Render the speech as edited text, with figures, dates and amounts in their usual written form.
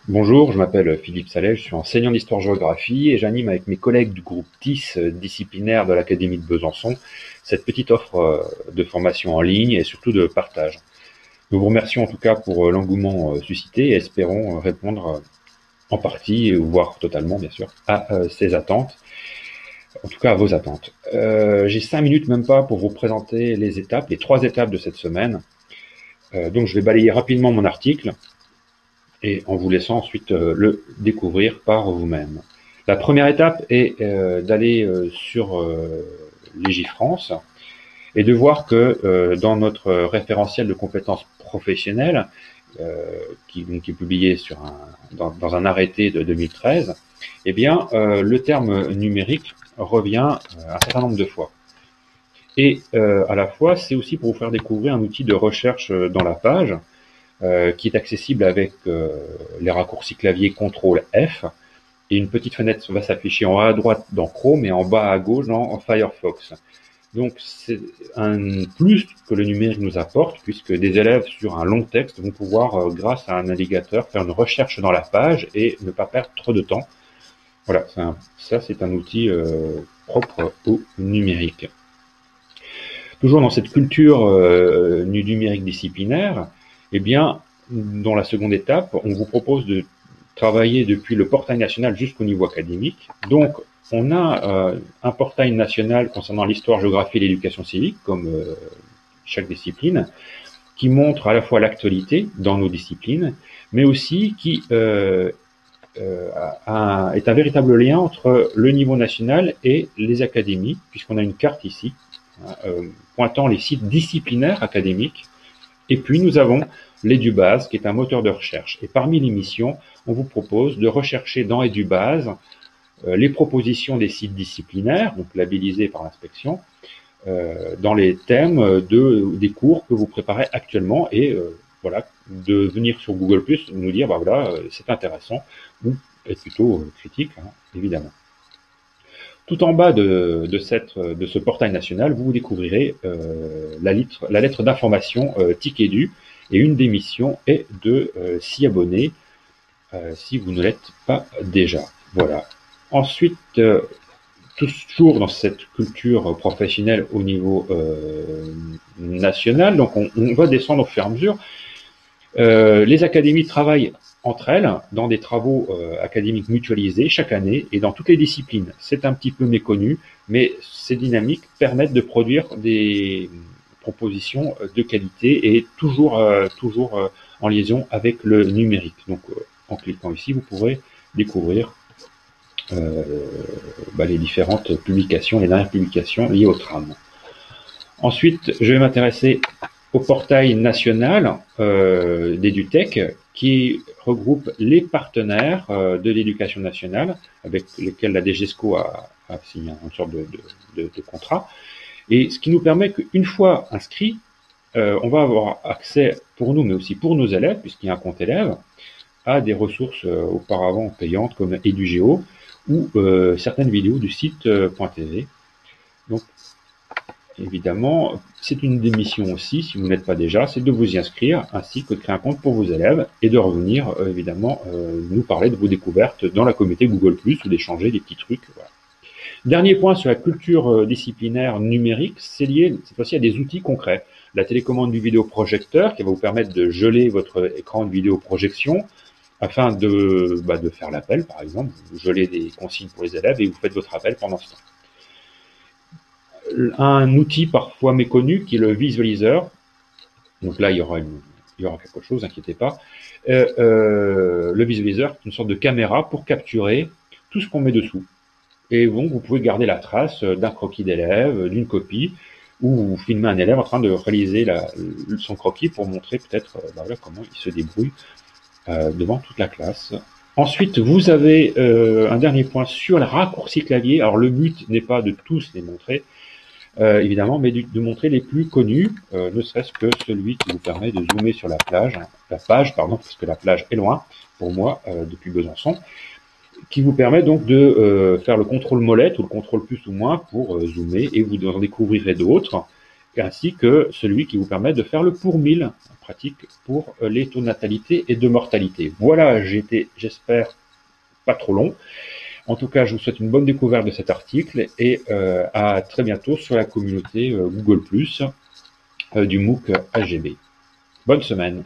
Bonjour, je m'appelle Philippe Sallet, je suis enseignant d'histoire-géographie et j'anime avec mes collègues du groupe TIS disciplinaire de l'Académie de Besançon cette petite offre de formation en ligne et surtout de partage. Nous vous remercions en tout cas pour l'engouement suscité et espérons répondre en partie, voire totalement bien sûr, à ces attentes, en tout cas à vos attentes. J'ai 5 minutes même pas pour vous présenter les étapes, les 3 étapes de cette semaine. Donc je vais balayer rapidement mon article et en vous laissant ensuite le découvrir par vous-même. La première étape est d'aller sur Légifrance et de voir que dans notre référentiel de compétences professionnelles, qui est publié dans un arrêté de 2013, eh bien, le terme numérique revient un certain nombre de fois. Et à la fois, c'est aussi pour vous faire découvrir un outil de recherche dans la page, qui est accessible avec les raccourcis clavier CTRL F, et une petite fenêtre va s'afficher en haut à droite dans Chrome et en bas à gauche dans Firefox. Donc c'est un plus que le numérique nous apporte, puisque des élèves sur un long texte vont pouvoir, grâce à un navigateur, faire une recherche dans la page et ne pas perdre trop de temps. Voilà, ça c'est un outil propre au numérique. Toujours dans cette culture du numérique disciplinaire, eh bien, dans la seconde étape, on vous propose de travailler depuis le portail national jusqu'au niveau académique. Donc, on a un portail national concernant l'histoire, géographie et l'éducation civique, comme chaque discipline, qui montre à la fois l'actualité dans nos disciplines, mais aussi qui est un véritable lien entre le niveau national et les académies, puisqu'on a une carte ici, pointant les sites disciplinaires académiques. Et puis nous avons l'EduBase, qui est un moteur de recherche. Et parmi les missions, on vous propose de rechercher dans EduBase les propositions des sites disciplinaires, donc labellisés par l'inspection, dans les thèmes des cours que vous préparez actuellement, et voilà, de venir sur Google+, nous dire, bah voilà, c'est intéressant, ou être plutôt critique, hein, évidemment. Tout en bas de ce portail national, vous découvrirez la lettre d'information TIC-EDU, et une des missions est de s'y abonner si vous ne l'êtes pas déjà. Voilà. Ensuite, toujours dans cette culture professionnelle au niveau national, donc on va descendre au fur et à mesure. Les académies travaillent entre elles dans des travaux académiques mutualisés chaque année et dans toutes les disciplines. C'est un petit peu méconnu, mais ces dynamiques permettent de produire des propositions de qualité et toujours en liaison avec le numérique. Donc en cliquant ici, vous pourrez découvrir les différentes publications, les dernières publications liées au tram. Ensuite, je vais m'intéresser au portail national d'EduTech, qui regroupe les partenaires de l'éducation nationale avec lesquels la DGESCO a signé une sorte de contrat, et ce qui nous permet qu'une fois inscrit, on va avoir accès pour nous, mais aussi pour nos élèves, puisqu'il y a un compte élève, à des ressources auparavant payantes comme EduGeo ou certaines vidéos du site .tv. Donc évidemment, c'est une des missions aussi, si vous n'êtes pas déjà, c'est de vous y inscrire, ainsi que de créer un compte pour vos élèves, et de revenir, évidemment, nous parler de vos découvertes dans la communauté Google+, ou d'échanger des petits trucs. Voilà. Dernier point sur la culture disciplinaire numérique, c'est lié cette fois-ci à des outils concrets. La télécommande du vidéoprojecteur, qui va vous permettre de geler votre écran de vidéoprojection, afin de faire l'appel, par exemple. Vous gelez des consignes pour les élèves, et vous faites votre appel pendant ce temps. Un outil parfois méconnu qui est le visualiseur. Donc là, il y aura quelque chose, n'inquiétez pas. Le visualiseur, c'est une sorte de caméra pour capturer tout ce qu'on met dessous. Et bon, vous pouvez garder la trace d'un croquis d'élève, d'une copie, ou vous filmez un élève en train de réaliser son croquis pour montrer peut-être voilà, comment il se débrouille devant toute la classe. Ensuite, vous avez un dernier point sur le raccourci clavier. Alors le but n'est pas de tous les montrer, évidemment, mais de montrer les plus connus, ne serait-ce que celui qui vous permet de zoomer sur la page, parce que la plage est loin, pour moi, depuis Besançon, qui vous permet donc de faire le contrôle molette ou le contrôle plus ou moins pour zoomer, et vous en découvrirez d'autres. ainsi que celui qui vous permet de faire le pour 1000, pratique pour les taux de natalité et de mortalité. Voilà, j'ai été, j'espère, pas trop long. En tout cas, je vous souhaite une bonne découverte de cet article et à très bientôt sur la communauté Google+, du MOOC AGB. Bonne semaine.